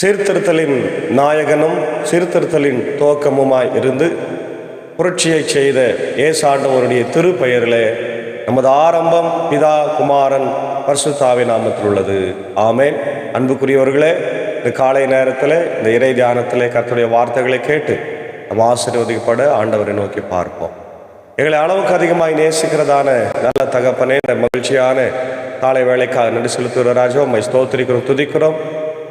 சீர்திருத்தலின் நாயகனும் சீர்திருத்தலின் துவக்கமுமாய் இருந்து புரட்சியை செய்த ஏசாண்டவருடைய திருப்பெயரிலே நமது ஆரம்பம் பிதா குமாரன் பரிசுத்தாவின் நாமத்தில் உள்ளது. ஆமேன். அன்புக்குரியவர்களே, இந்த காலை நேரத்தில் இந்த இறை தியானத்தில் கர்த்தருடைய வார்த்தைகளை கேட்டு நம்ம ஆசீர்வதிக்கப்பட ஆண்டவரை நோக்கி பார்ப்போம். எங்களை அளவுக்கு அதிகமாய் நேசிக்கிறதான நல்ல தகப்பனே, இந்த மகிழ்ச்சியான காலை வேலைக்காக நன்றி செலுத்துகிற ராஜா, உம்மை ஸ்தோத்திரிக்கிறோம், துதிக்கிறோம்.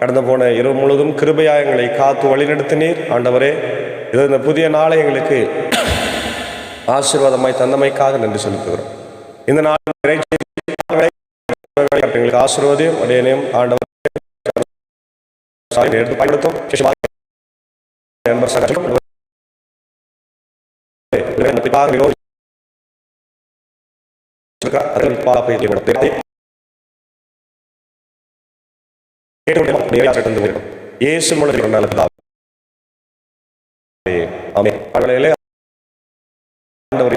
கடந்து போன இரவு முழுவதும் கிருபையாக எங்களை காத்து வழிநடத்தினீர். ஆண்டவரே, இது இந்த புதிய நாளை எங்களுக்கு ஆசீர்வாதமாய் தந்தமைக்காக நன்றி செலுத்துகிறோம். இந்த நாள் எங்களுக்கு ஆசீர்வாதியும் அடையனையும் ஆண்டவர் பயன்படுத்தும். இயேசு மூலம் ஆண்டவர்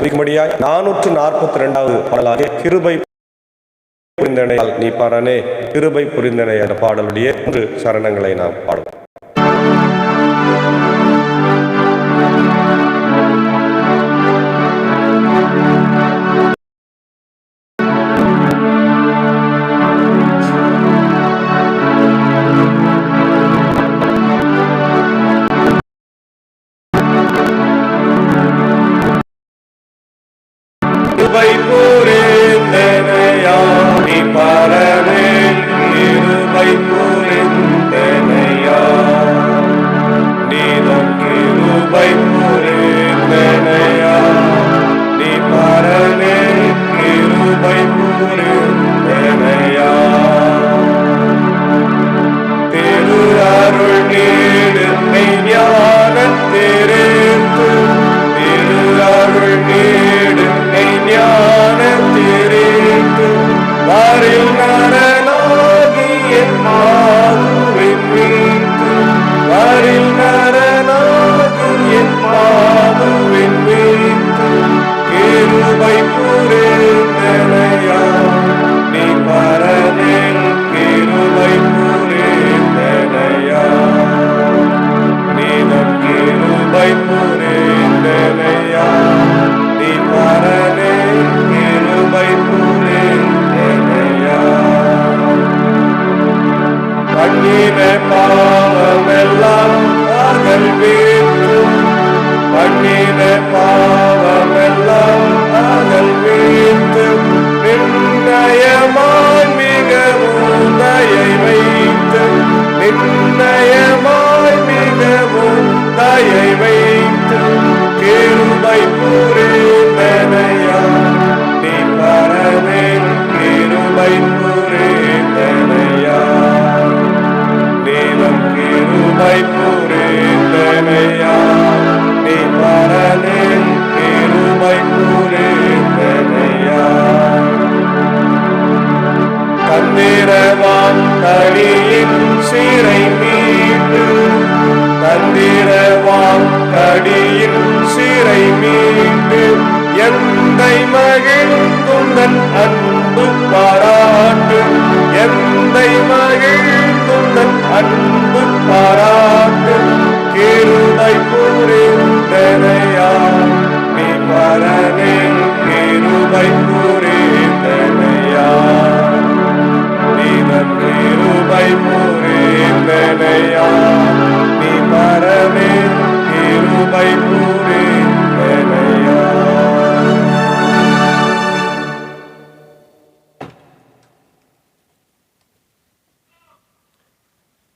442வது பாடலாக கிருபை புரிந்தனையால் நீ பாரானே, கிருபை புரிந்தனை என்ற பாடலுடைய 3 சரணங்களை நாம் பாடுவோம்.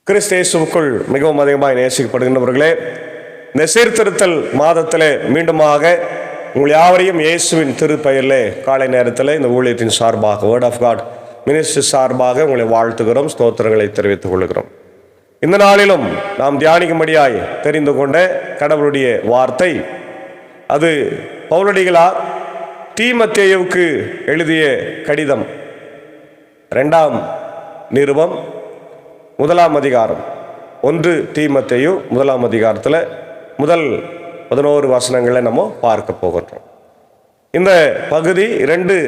கிறிஸ்து இயேசுவுக்குள் மிகவும் அதிகமாக நேசிக்கப்படுகின்றவர்களே, இந்த சீர்திருத்தல் மாதத்திலே மீண்டுமாக உங்கள் யாவரையும் இயேசுவின் திருப்பெயரிலே காலை நேரத்தில் இந்த ஊழியத்தின் சார்பாக, வேர்ட் ஆஃப் காட் மினிஸ்ட்ரி சார்பாக உங்களை வாழ்த்துகிறோம், ஸ்தோத்திரங்களை தெரிவித்துக் கொள்கிறோம். இந்த நாளிலும் நாம் தியானிக்கும்படியாய் தெரிந்து கொண்ட கடவுளுடைய வார்த்தை, அது பவுலடிகளார் தீமத்தேயுவுக்கு எழுதிய கடிதம் 2ஆம் நிருபம் 1ஆம் அதிகாரம் 1 தீமத்தேயு 1ஆம் அதிகாரத்தில் முதல் 11 வசனங்களை நம்ம பார்க்க போகின்றோம். இந்த பகுதி 2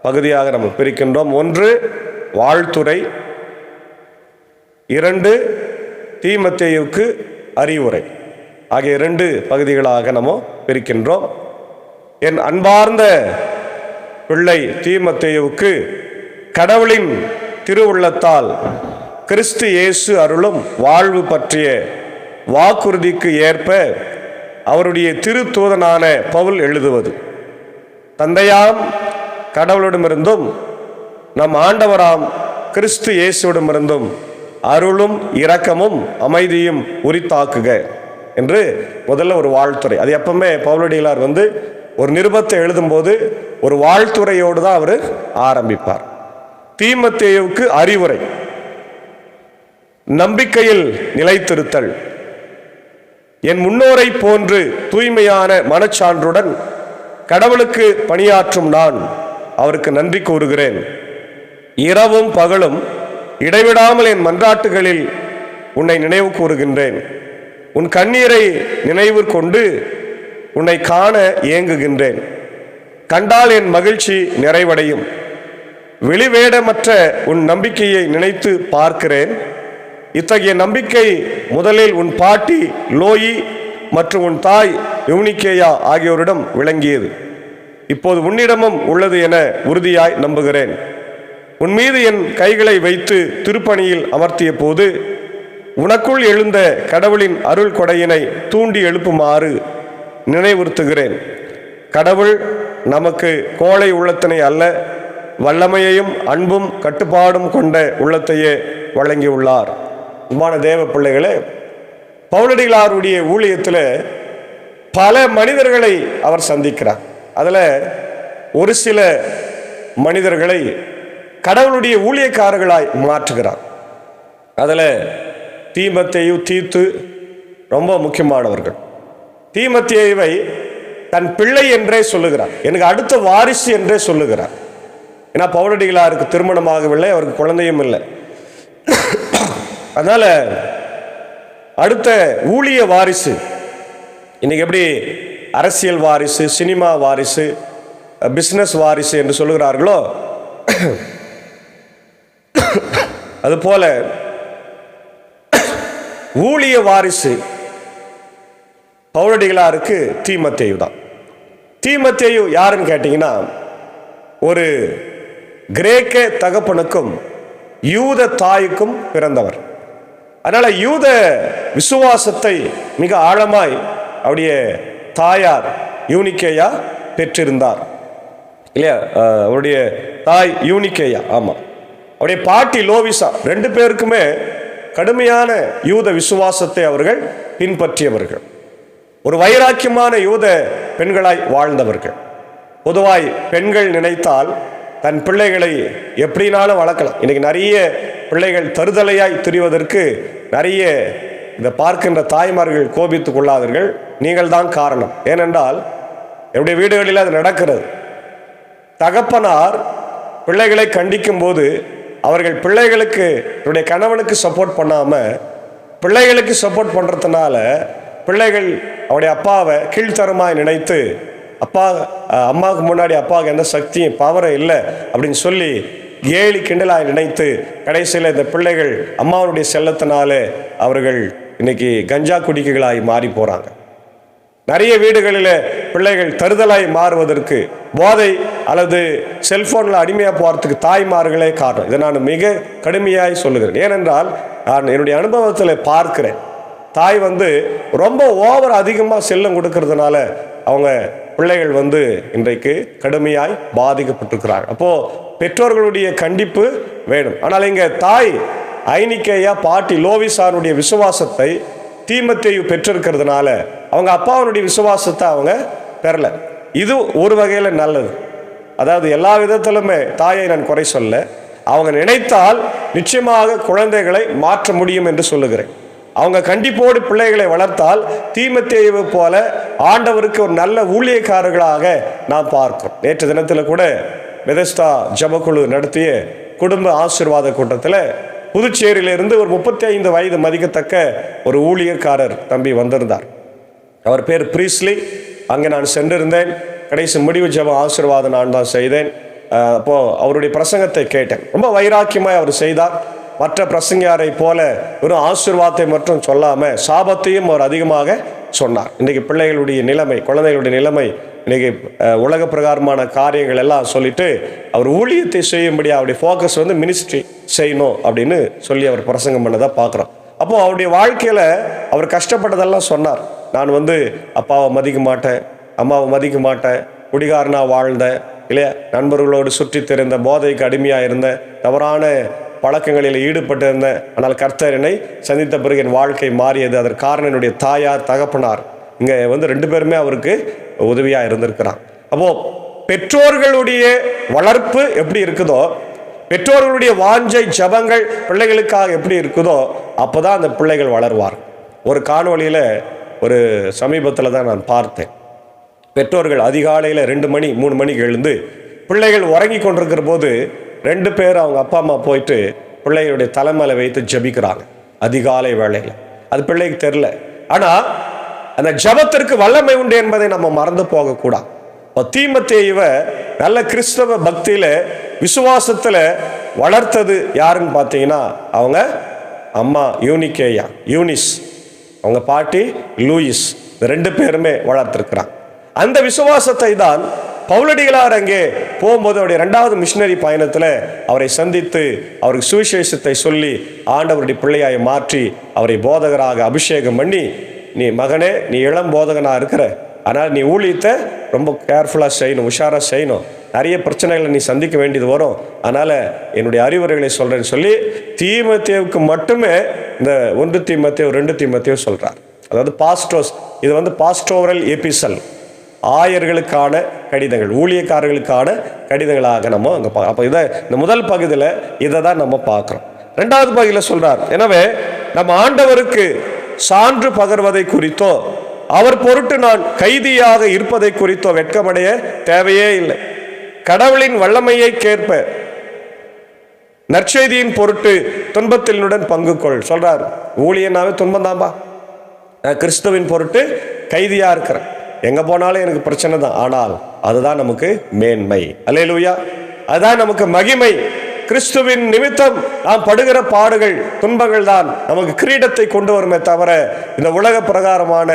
பகுதியாக நம்ம பிரிக்கின்றோம். 1 வாழ்த்துரை, 2 தீமத்தேயுவுக்கு அறிவுரை ஆகிய 2 பகுதிகளாக நம்ம பிரிக்கின்றோம். என் அன்பார்ந்த பிள்ளை தீமத்தேயுவுக்கு கடவுளின் திருவுள்ளத்தால் கிறிஸ்து இயேசு அருளும் வாழ்வு பற்றிய வாக்குறுதிக்கு ஏற்ப அவருடைய திருத்தூதனான பவுல் எழுதுவது. தந்தையாம் கடவுளிடமிருந்தும் நம் ஆண்டவராம் கிறிஸ்து இயேசுவிடமிருந்தும் அருளும் இரக்கமும் அமைதியும் உரித்தாக்குக என்று முதல்ல ஒரு வாழ்த்துறை. அது எப்பவுமே பவுலடிகளார் ஒரு நிருபத்தை எழுதும்போது ஒரு வாழ்த்துறையோடு தான் அவர் ஆரம்பிப்பார். தீமத்தேயுவுக்கு அறிவுரை. நம்பிக்கையில் நிலைத்திருத்தல். என் முன்னோரை போன்று தூய்மையான மனச்சான்றுடன் கடவுளுக்கு பணியாற்றும் நான் அவருக்கு நன்றி கூறுகிறேன். இரவும் பகலும் இடைவிடாமல் என் மன்றாட்டுகளில் உன்னை நினைவு கூறுகின்றேன். உன் கண்ணீரை நினைவு கொண்டு உன்னை காண ஏங்குகின்றேன். கண்டால் என் மகிழ்ச்சி நிறைவடையும். வெளிவேடமற்ற உன் நம்பிக்கையை நினைத்து பார்க்கிறேன். இத்தகைய நம்பிக்கை முதலில் உன் பாட்டி லோயி மற்றும் உன் தாய் யூனிக்கேயா ஆகியோரிடம் விளங்கியது. இப்போது உன்னிடமும் உள்ளது என உறுதியாய் நம்புகிறேன். உன் மீது என் கைகளை வைத்து திருப்பணியில் அமர்த்திய போது உனக்குள் எழுந்த கடவுளின் அருள் கொடையினை தூண்டி எழுப்புமாறு நினைவுறுத்துகிறேன். கடவுள் நமக்கு கோழை உள்ளத்தினை அல்ல, வல்லமையையும் அன்பும் கட்டுப்பாடும் கொண்ட உள்ளத்தையே வழங்கியுள்ளார். அன்பான தேவ பிள்ளைகளே, பவுலடிகளாருடைய ஊழியத்தில் பல மனிதர்களை அவர் சந்திக்கிறார். அதில் ஒரு சில மனிதர்களை கடவுளுடைய ஊழியக்காரர்களாய் மாற்றுகிறார். அதில் தீமத்தேயு, தீத்து ரொம்ப முக்கியமானவர்கள். தீமத்தேயுவை தன் பிள்ளை என்றே சொல்லுகிறார். எனக்கு அடுத்த வாரிசு என்றே சொல்லுகிறார். ஏன்னா பவுலடிகளாருக்கு திருமணமாகவில்லை, அவருக்கு குழந்தையும் இல்லை. அதனால அடுத்த ஊழிய வாரிசு. இன்னைக்கு எப்படி அரசியல் வாரிசு, சினிமா வாரிசு, பிசினஸ் வாரிசு என்று சொல்லுகிறார்களோ, அதுபோல ஊழிய வாரிசு பவுலடிகளாருக்கு தீமத்தேயு தான். தீமத்தேயு யாருன்னு கேட்டீங்கன்னா, ஒரு கிரேக்க தகப்பனுக்கும் யூத தாய்க்கும் பிறந்தவர். அதனால யூத விசுவாசத்தை மிக ஆழமாய் அவருடைய தாயார் யூனிக்கேயா பெற்றிருந்தார் இல்லையா? அவருடைய தாய் யூனிக்கேயா, ஆமாம். அவருடைய பாட்டி லோவிசா, 2 பேருக்குமே கடுமையான யூத விசுவாசத்தை அவர்கள் பின்பற்றியவர்கள். ஒரு வைராக்கியமான யூத பெண்களாய் வாழ்ந்தவர்கள். பொதுவாய் பெண்கள் நினைத்தால் தன் பிள்ளைகளை எப்படினாலும் வளர்க்கலாம். இன்னைக்கு நிறைய பிள்ளைகள் தருதலையாய் திரிவதற்கு நிறைய இதை பார்க்கின்ற தாய்மார்கள் கோபித்துக் கொள்ளாதீர்கள், நீங்கள் தான் காரணம். ஏனென்றால் என்னுடைய வீடுகளில் அது நடக்கிறது. தகப்பனார் பிள்ளைகளை கண்டிக்கும் போது அவர்கள் பிள்ளைகளுக்கு, என்னுடைய கணவனுக்கு சப்போர்ட் பண்ணாமல் பிள்ளைகளுக்கு சப்போர்ட் பண்ணுறதுனால பிள்ளைகள் அவருடைய அப்பாவை கீழ்த்தரமாய் நினைத்து, அம்மாவுக்கு முன்னாடி அப்பாவுக்கு எந்த சக்தியும் பவரும் இல்லை அப்படின்னு சொல்லி கேலி கிண்டலாய் நினைத்து கடைசியில் இந்த பிள்ளைகள் அம்மாவுடைய செல்லத்தினால அவர்கள் இன்னைக்கு கஞ்சா குடிக்கைகளாய் மாறி போகிறாங்க. நிறைய வீடுகளில் பிள்ளைகள் தருதலாய் மாறுவதற்கு போதை அல்லது செல்போனில் அடிமையாக போகிறதுக்கு தாய்மார்களே காரணம். இதை நான் மிக கடுமையாய் சொல்லுகிறேன். ஏனென்றால் நான் என்னுடைய அனுபவத்தில் பார்க்கிறேன். தாய் ரொம்ப ஓவர் அதிகமாக செல்லம் கொடுக்கறதுனால அவங்க பிள்ளைகள் இன்றைக்கு கடுமையாய் பாதிக்கப்பட்டிருக்கிறாங்க. அப்போது பெற்றோர்களுடைய கண்டிப்பு வேணும். ஆனால் இங்கே தாய் ஐனிக்கேயா பாட்டி லோவிசானுடைய விசுவாசத்தை தீமத்தேயு பெற்றிருக்கிறதுனால அவங்க அப்பாவுடைய விசுவாசத்தை அவங்க பெறல. இது ஒரு வகையில் நல்லது. அதாவது எல்லா விதத்திலுமே தாயை நான் குறை சொல்ல, அவங்க நினைத்தால் நிச்சயமாக குழந்தைகளை மாற்ற முடியும் என்று சொல்லுகிறேன். அவங்க கண்டிப்போடு பிள்ளைகளை வளர்த்தால் தீமத்தேயுவை போல ஆண்டவருக்கு ஒரு நல்ல ஊழியக்காரர்களாக நாம் பார்க்கிறோம். நேற்று தினத்தில் கூட பெதெஸ்தா ஜபக்குழு நடத்திய குடும்ப ஆசீர்வாத கூட்டத்தில் புதுச்சேரியிலிருந்து ஒரு 35 வயது மதிக்கத்தக்க ஒரு ஊழியக்காரர் தம்பி வந்திருந்தார். அவர் பேர் பிரீஸ்லி. அங்கே நான் சென்றிருந்தேன். கடைசி முடிவு ஜப ஆசீர்வாதம் நான் தான் செய்தேன். அப்போது அவருடைய பிரசங்கத்தை கேட்டேன். ரொம்ப வைராக்கியமாக அவர் செய்தார். மற்ற பிரசங்கியாரை போல ஒரு ஆசீர்வாதத்தை மட்டும் சொல்லாமல் சாபத்தையும் அவர் அதிகமாக சொன்னார். இன்றைக்கி பிள்ளைகளுடைய நிலைமை, குழந்தைகளுடைய நிலைமை, இன்றைக்கி உலக பிரகாரமான காரியங்கள் எல்லாம் சொல்லிட்டு அவர் ஊழியத்தை செய்யும்படி அவருடைய ஃபோக்கஸ் வந்து மினிஸ்ட்ரி செய்யணும் அப்படின்னு சொல்லி அவர் பிரசங்கம் பண்ணதை பார்க்குறோம். அப்போது அவருடைய வாழ்க்கையில் அவர் கஷ்டப்பட்டதெல்லாம் சொன்னார். நான் வந்து அப்பாவை மதிக்க மாட்டேன், அம்மாவை மதிக்க மாட்டேன், குடிகாரனாக வாழ்ந்தேன் இல்லையா, நண்பர்களோடு சுற்றி திரிந்த, போதைக்கு அடிமையாக இருந்தேன், தவறான பழக்கங்களில் ஈடுபட்டு இருந்தேன். ஆனால் கர்த்தர் என்னை சந்தித்த பிறகு என் வாழ்க்கை மாறியது. அதற்கு காரணம் என்னுடைய தாயார், தகப்பனார். இங்கே வந்து 2 பேருமே அவருக்கு உதவியாக இருந்திருக்கிறான். அப்போது பெற்றோர்களுடைய வளர்ப்பு எப்படி இருக்குதோ, பெற்றோர்களுடைய வாஞ்சை ஜபங்கள் பிள்ளைகளுக்காக எப்படி இருக்குதோ, அப்போ தான் அந்த பிள்ளைகள் வளருவார். ஒரு காணொளியில் ஒரு சமீபத்தில் தான் நான் பார்த்தேன். பெற்றோர்கள் அதிகாலையில் 2 மணி 3 மணிக்கு எழுந்து பிள்ளைகள் உறங்கி கொண்டிருக்கிற போது 2 பேர் அவங்க அப்பா அம்மா போயிட்டு பிள்ளைகளுடைய தலைமையில் வைத்து ஜபிக்கிறாங்க அதிகாலை வேளையில். அது பிள்ளைக்கு தெரில. ஆனால் அந்த ஜபத்திற்கு வல்லமை உண்டு என்பதை நம்ம மறந்து போகக்கூடாது. தீமோத்தேயுவை நல்ல கிறிஸ்தவ பக்தியில் விசுவாசத்தில் வளர்த்தது யாருன்னு பார்த்தீங்கன்னா அவங்க அம்மா யூனிஸ், அவங்க பாட்டி லூயிஸ். இந்த 2 பேருமே வளர்த்துருக்கிறாங்க. அந்த விசுவாசத்தை தான் பவுலடிகளார் அங்கே போகும்போது அவருடைய 2வது மிஷினரி பயணத்தில் அவரை சந்தித்து அவருக்கு சுவிசேஷத்தை சொல்லி ஆண்டவருடைய பிள்ளையாய் மாற்றி அவரை போதகராக அபிஷேகம் பண்ணி, நீ மகனே, நீ இளம் போதகனாக இருக்கிற, ஆனால் நீ ஊழியத்தை ரொம்ப கேர்ஃபுல்லாக செய்யணும், உஷாராக செய்யணும், நிறைய பிரச்சனைகளை நீ சந்திக்க வேண்டியது வரும், அதனால் என்னுடைய அறிவுரைகளை சொல்கிறேன்னு சொல்லி தீமோத்தேயுவுக்கு மட்டுமே இந்த 1 தீமோத்தேயு 2 தீமோத்தேயு சொல்கிறார். அதாவது பாஸ்டோஸ், இது வந்து பாஸ்டோரல் எபிசல், ஆயர்களுக்கான கடிதங்கள், ஊழியக்காரர்களுக்கான கடிதங்களாக நம்ம அங்கே பார்க்கலாம். அப்போ இதை இந்த முதல் பகுதியில் இதை தான் நம்ம பார்க்குறோம். 2வது பகுதியில் சொல்கிறார், எனவே நம்ம ஆண்டவருக்கு சான்று பகர்வதை குறித்தோ அவர் பொருட்டு நான் கைதியாக இருப்பதை குறித்தோ வெட்கமடைய தேவையே இல்லை. கடவுளின் வல்லமையை கேட்ப நற்செய்தியின் பொருட்டு துன்பத்தினுடன் பங்கு கொள் சொல்றார். ஊழியனாவே துன்பம் தான்பா, நான் கிறிஸ்துவின் பொருட்டு கைதியா இருக்கிறேன், எங்க போனாலும் எனக்கு பிரச்சனை தான், ஆனால் அதுதான் நமக்கு மேன்மை. அல்லேலூயா, அதுதான் நமக்கு மகிமை. கிறிஸ்துவின் நிமித்தம் நாம் படுகிற பாடுகள், துன்பங்கள் தான் நமக்கு கிரீடத்தை கொண்டு வருமே தவிர இந்த உலக பிரகாரமான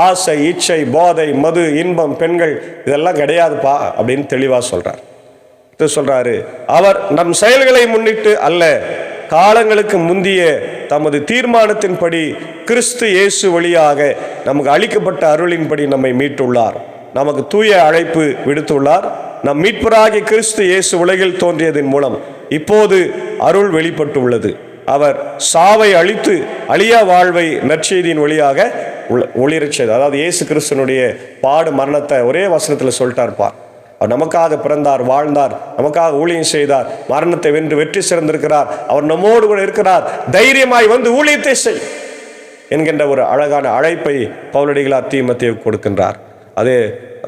ஆசை, இச்சை, போதை, மது, இன்பம், பெண்கள் இதெல்லாம் கிடையாதுப்பா அப்படின்னு தெளிவா சொல்றார். சொல்றாரு, அவர் நம் செயல்களை முன்னிட்டு அல்ல, காலங்களுக்கு முந்திய தமது தீர்மானத்தின்படி கிறிஸ்து இயேசு வழியாக நமக்கு அளிக்கப்பட்ட அருளின்படி நம்மை மீட்டுள்ளார், நமக்கு தூய அழைப்பு விடுத்துள்ளார். நம் மீட்பராகிய கிறிஸ்து இயேசு உலகில் தோன்றியதன் மூலம் இப்போது அருள் வெளிப்பட்டு உள்ளது. அவர் சாவை அழித்து அழியா வாழ்வை நற்செய்தியின் வழியாக ஒளிரச் செய்தார். அதாவது இயேசு கிறிஸ்துனுடைய பாடு மரணத்தை ஒரே வசனத்தில் சொல்லிட்டார்ப்பார். அவர் நமக்காக பிறந்தார், வாழ்ந்தார், நமக்காக ஊழியம் செய்தார், மரணத்தை வென்று வெற்றி சிறந்திருக்கிறார், அவர் நம்மோடு கூட இருக்கிறார், தைரியமாய் வந்து ஊழியத்தை செய் என்கின்ற ஒரு அழகான அழைப்பை பவுலடிகளார் தீமோத்தேயுவுக்கு கொடுக்கின்றார். அதே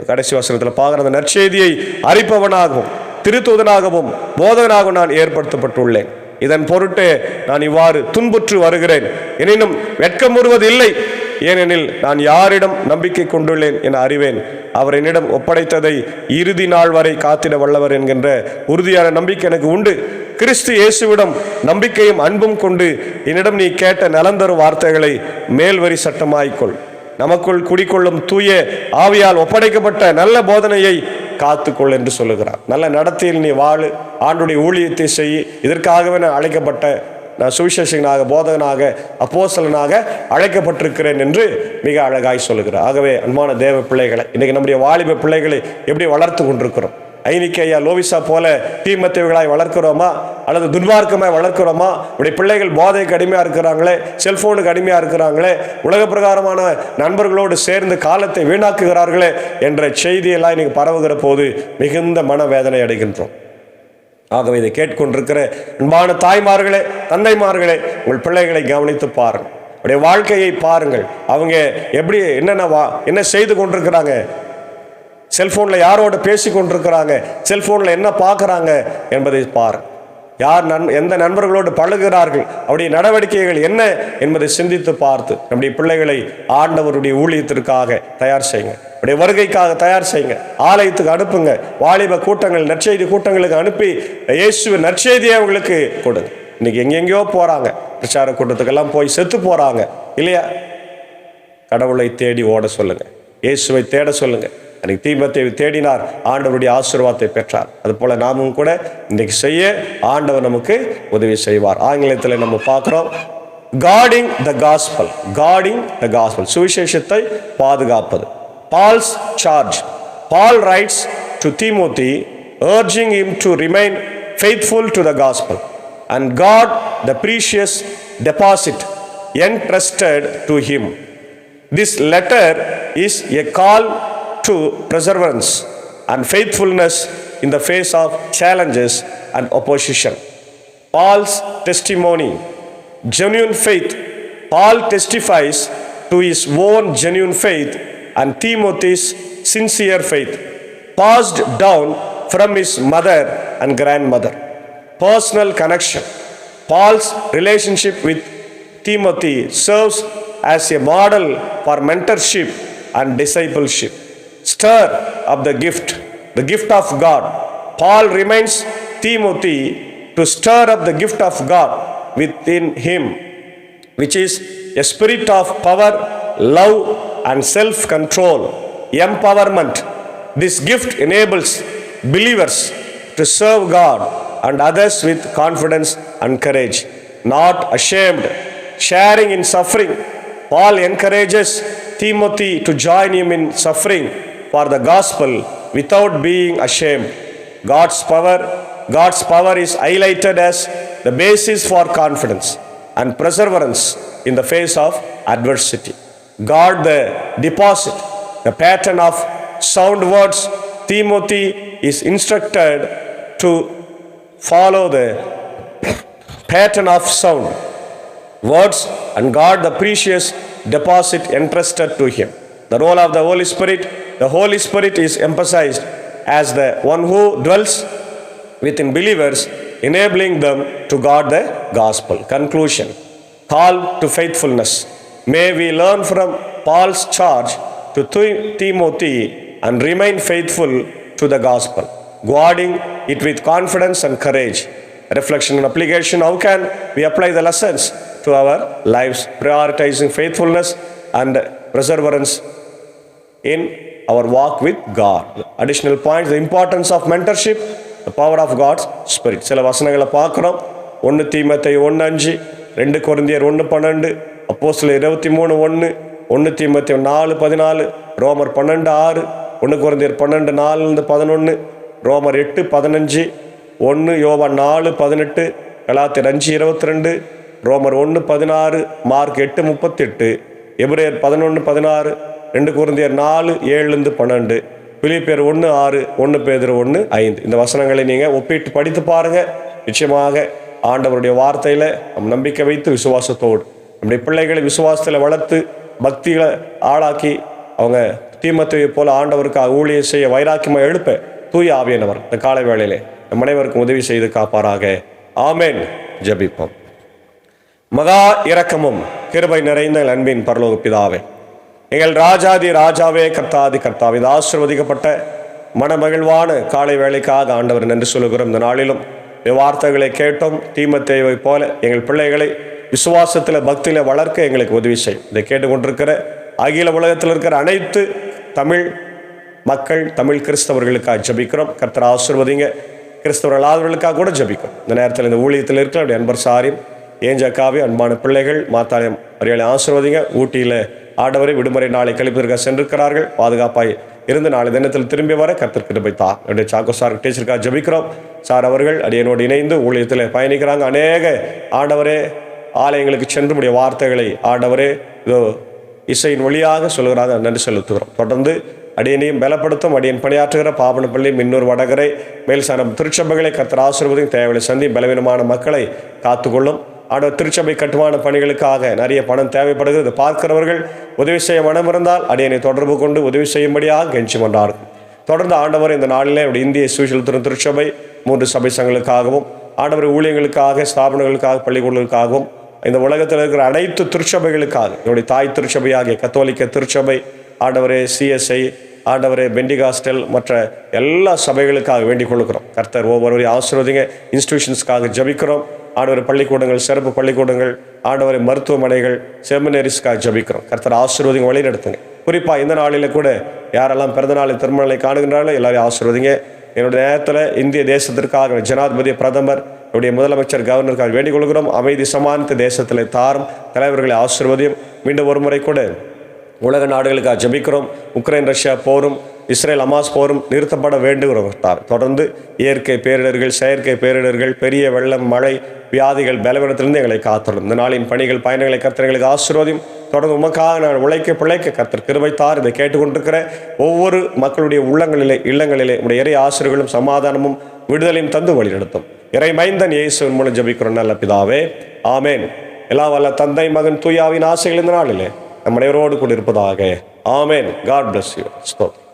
கடைசி வசனத்தில் பார்க்குற அந்த நற்செய்தியை அறிப்பவனாகவும் திருத்தூதனாகவும் போதகனாகவும் நான் ஏற்படுத்தப்பட்டுள்ளேன். இதன் பொருட்டு நான் இவ்வாறு துன்புற்று வருகிறேன், எனினும் வெட்கமுறுவது இல்லை, ஏனெனில் நான் யாரிடம் நம்பிக்கை கொண்டுள்ளேன் என அறிவேன். அவர் என்னிடம் ஒப்படைத்ததை இறுதி நாள் வரை காத்திட வல்லவர் என்கின்ற உறுதியான நம்பிக்கை எனக்கு உண்டு. கிறிஸ்து இயேசுவிடம் நம்பிக்கையும் அன்பும் கொண்டு என்னிடம் நீ கேட்ட நலந்தரும் வார்த்தைகளை மேல்வரி சட்டமாய்க்கொள். நமக்குள் குடிக்கொள்ளும் தூய ஆவியால் ஒப்படைக்கப்பட்ட நல்ல போதனையை காத்துக்கொள் என்று சொல்லுகிறார். நல்ல நடத்தையில் நீ வாழு, ஆண்டுடைய ஊழியத்தை செய். இதற்காகவே நான் அழைக்கப்பட்ட, நான் சுவிசேஷகனாக, போதகனாக, அப்போஸ்தலனாக அழைக்கப்பட்டிருக்கிறேன் என்று மிக அழகாய் சொல்லுகிறார். ஆகவே அன்பான தேவ பிள்ளைகளை, இன்றைக்கி நம்முடைய வாலிப பிள்ளைகளை எப்படி வளர்த்து கொண்டிருக்கிறோம்? ஐனிக்கையா, லோவிசா போல தீமோத்தேயுகளாய் வளர்க்கிறோமா, அல்லது துன்மார்க்கமாய் வளர்க்கிறோமா? இப்படி பிள்ளைகள் போதைக்கு அடிமையாக இருக்கிறாங்களே, செல்போனுக்கு அடிமையாக இருக்கிறாங்களே, உலக பிரகாரமான நண்பர்களோடு சேர்ந்து காலத்தை வீணாக்குகிறார்களே என்ற செய்தியெல்லாம் இன்னைக்கு பரவுகிற போது மிகுந்த மனவேதனை அடைகின்றோம். ஆகவே இதை கேட்கொண்டிருக்கிற அன்பான தாய்மார்களே, தந்தைமார்களே, உங்கள் பிள்ளைகளை கவனித்து பாருங்கள், அவருடைய வாழ்க்கையை பாருங்கள். அவங்க எப்படி என்ன செய்து கொண்டிருக்கிறாங்க, செல்போனில் யாரோட பேசி கொண்டிருக்கிறாங்க, செல்போனில் என்ன பார்க்குறாங்க என்பதை பாருங்கள். யார் எந்த நண்பர்களோடு பழகுகிறார்கள், அவருடைய நடவடிக்கைகள் என்ன என்பதை சிந்தித்து பார்த்து நம்முடைய பிள்ளைகளை ஆண்டவருடைய ஊழியத்திற்காக தயார் செய்யுங்க, அவருடைய வருகைக்காக தயார் செய்யுங்க. ஆலயத்துக்கு அனுப்புங்க, வாலிப கூட்டங்கள், நற்செய்தி கூட்டங்களுக்கு அனுப்பி இயேசுவின் நற்செய்தியை அவங்களுக்கு கொடுங்க. இன்னைக்கு எங்கெங்கேயோ போகிறாங்க, பிரச்சார கூட்டத்துக்கெல்லாம் போய் செத்து போகிறாங்க இல்லையா? கடவுளை தேடி ஓட சொல்லுங்க, இயேசுவை தேட சொல்லுங்க. அன்னைக்கு தீமோத்தேயு தேடினார், ஆண்டவருடைய ஆசீர்வாதத்தை பெற்றார். அதுபோல நாமும் கூட இன்னைக்கு செய்ய ஆண்டவர் நமக்கு உதவி செய்வார். ஆங்கிலத்தில் நம்ம பார்க்குறோம், guarding the gospel, guarding the gospel, சுவிசேஷத்தை பாதுகாப்பது. Paul's charge. Paul writes to Timothy urging him to remain faithful to the gospel and guard the precious deposit entrusted to him. This letter is a call to perseverance and faithfulness in the face of challenges and opposition. Paul's testimony, genuine faith. Paul testifies to his own genuine faith and Timothy's sincere faith, passed down from his mother and grandmother. Personal connection. Paul's relationship with Timothy serves as a model for mentorship and discipleship. Stir up the gift of God. Paul reminds Timothy to stir up the gift of God within him, which is a spirit of power, love, and self-control, empowerment. This gift enables believers to serve God and others with confidence and courage, not ashamed, sharing in suffering. Paul encourages Timothy to join him in suffering for the gospel without being ashamed. God's power is highlighted as the basis for confidence and perseverance in the face of adversity. Guard the deposit, the pattern of sound words. Timothy is instructed to follow the pattern of sound words and guard the precious deposit entrusted to him. The role of the Holy Spirit. The Holy Spirit is emphasized as the one who dwells within believers, enabling them to guard the gospel. Conclusion. Call to faithfulness. May we learn from Paul's charge to Timothy and remain faithful to the gospel, guarding it with confidence and courage. Reflection and application. How can we apply the lessons to our lives, prioritizing faithfulness and perseverance in our walk with God? Additional points. The importance of mentorship, the power of God's Spirit. சில வசனங்களை பார்க்குறோம். 1 தீமோத்தேயு 1:5, 2 கொரிந்தியர் 1:12, அப்போஸ்தலர் 23:1, 1 தீமோத்தேயு 4:14, ரோமர் 12:6, 1 கொரிந்தியர் 12:4-11, ரோமர் 8:15, 1 யோவான் 4:18, கலாத்தியர் 5:22, ரோமர் 1:16, மார்க் 8:38, எபிரேயர் 11:16, 2 கொரிந்தியர் 4:7-12, பிலிப்பியர் 1:6, 1 பேதுரு 1:5. இந்த வசனங்களை நீங்கள் ஒப்பிட்டு படித்து பாருங்கள். நிச்சயமாக ஆண்டவருடைய வார்த்தையில் நம் நம்பிக்கை வைத்து விசுவாசத்தோடு நம்முடைய பிள்ளைகளை விசுவாசத்தில் வளர்த்து பக்திகளை ஆளாக்கி அவங்க தீமோத்தேயுவை போல ஆண்டவருக்காக ஊழியம் செய்ய வைராக்கியமாக எழுப்ப தூய ஆவியானவர் இந்த காலை வேளையிலே நம் அனைவருக்கும் உதவி செய்து காப்பாராக. ஆமென். ஜெபிப்போம். மகா இரக்கமும் கிருபை நிறைந்த அன்பின் பரலோக பிதாவே, எங்கள் ராஜாதி ராஜாவே, கர்த்தாதி கர்த்தாவே, இந்த ஆசீர்வதிக்கப்பட்ட மனமகிழ்வான காலை வேளைக்காக ஆண்டவர் நன்றி சொல்லுகிறோம். இந்த நாளிலும் வார்த்தைகளை கேட்டோம். தீமோத்தேயுவை போல எங்கள் பிள்ளைகளை விசுவாசத்தில் பக்தியில் வளர்க்க எங்களுக்கு உதவி செய்யும். இதை கேட்டுக்கொண்டிருக்கிற அகில உலகத்தில் இருக்கிற அனைத்து தமிழ் மக்கள், தமிழ் கிறிஸ்தவர்களுக்காக ஜபிக்கிறோம். கர்த்தர் ஆசீர்வதிங்க. கிறிஸ்தவர்கள் ஆதவர்களுக்காக கூட ஜபிக்கும். இந்த நேரத்தில் இந்த ஊழியத்தில் இருக்கிற அப்படி அன்பர் சாரியும் ஏஞ்சக்காவே அன்பான பிள்ளைகள் மாத்தாயம் அறியாளை ஆசீர்வதிங்க. ஊட்டியில் ஆண்டவரை விடுமுறை நாளை கழிப்பதற்காக சென்றிருக்கிறார்கள். பாதுகாப்பாய் இருந்து நாளை தினத்தில் திரும்பி வர கர்த்தர் கிருபை தா. என்னுடைய சாக்கோ சார் டீச்சருக்காக ஜபிக்கிறோம். சார் அவர்கள் அடியனோடு இணைந்து ஊழியத்தில் பயணிக்கிறாங்க. அநேக ஆண்டவரே ஆலயங்களுக்கு சென்று முடிய வார்த்தைகளை ஆண்டவரே இதோ இசையின் வழியாக சொல்கிறாங்க. நன்றி செலுத்துகிறோம். தொடர்ந்து அடியனையும் பலப்படுத்தும். அடியன் பணியாற்றுகிற பாபனப்பள்ளி, மின்னூர், வடகரை, மேல்சானம் திருச்சபைகளை கர்த்தர் ஆசீர்வதியும். தேவையை சந்தி பலவீனமான மக்களை காத்துக்கொள்ளும். ஆண்டவர் திருச்சபை கட்டுமான பணிகளுக்காக நிறைய பணம் தேவைப்படுகிறது. பார்க்கிறவர்கள் உதவி செய்ய மனம் இருந்தால் அடியனை தொடர்பு கொண்டு உதவி செய்யும்படியாக கெஞ்சி கொண்டார்கள். தொடர்ந்து ஆண்டவர் இந்த நாளிலே இந்திய சுவிசேஷ திருச்சபை 3 சபை சங்கங்களுக்காகவும் ஆண்டவர் ஊழியங்களுக்காக, ஸ்தாபனங்களுக்காக, பள்ளிக்கூடங்களுக்காகவும் இந்த உலகத்தில் இருக்கிற அனைத்து திருச்சபைகளுக்காக என்னுடைய தாய் திருச்சபையாகிய கத்தோலிக்க திருச்சபை ஆண்டவரே, CSI ஆண்டவரே பெண்டிகாஸ்டல் மற்ற எல்லா சபைகளுக்காக வேண்டிக் கொள்கிறோம். கர்த்தர் ஒவ்வொருவரையும் ஆசீர்வதிங்க. இன்ஸ்டிடியூஷன்ஸ்க்காக ஜபிக்கிறோம். ஆண்டவர் பள்ளிக்கூடங்கள், சிறப்பு பள்ளிக்கூடங்கள், ஆண்டவரை மருத்துவமனைகள், செமினரிஸ்க்காக ஜபிக்கிறோம். கர்த்தர் ஆசீர்வதிங்க, வழி நடத்துங்க. குறிப்பாக இந்த நாளில் கூட யாரெல்லாம் பிறந்தநாளை திருமணங்களை காணுகின்றாலும் எல்லாரையும் ஆசீர்வதிங்க. என்னுடைய நேரத்தில் இந்திய தேசத்திற்காக ஜனாதிபதி, பிரதமர், என்னுடைய முதலமைச்சர், கவர்னருக்காக வேண்டிக் கொள்கிறோம். அமைதி சமானித்த தேசத்தில் தாரும், தலைவர்களை ஆசீர்வதியும். மீண்டும் ஒரு முறை கூட உலக நாடுகளுக்காக ஜபிக்கிறோம். உக்ரைன் ரஷ்யா போரும், இஸ்ரேல் ஹமாஸ் போரும் நிறுத்தப்பட வேண்டுகிறோம். தொடர்ந்து இயற்கை பேரிடர்கள், செயற்கை பேரிடர்கள், பெரிய வெள்ளம், மழை, வியாதிகள், பலவீனத்திலிருந்து எங்களை காத்துள்ளோம். இந்த நாளின் பணிகள், பயணங்களை கர்த்தர் எங்களுக்கு ஆசீர்வதியும். தொடர்ந்து உமக்காக நான் உழைக்க பிழைக்க கர்த்தர் கிருபை தார். இதை கேட்டுக்கொண்டிருக்கிற ஒவ்வொரு மக்களுடைய இல்லங்களிலே உடைய இறை ஆசீர்வாதங்களும் சமாதானமும் விடுதலையும் தந்து வழி நடத்தும். இறை மைந்தன் இயேசுவின் மூலம் ஜபிக்கிறோம் நல்ல பிதாவே, ஆமேன். எல்லா வல்ல தந்தை, மகன், தூயாவின் ஆசைகள் இந்த நாளிலே நம் அனைவரோடு கூட இருப்பதாக. ஆமேன். God bless you. ஸ்தோத்திரம்.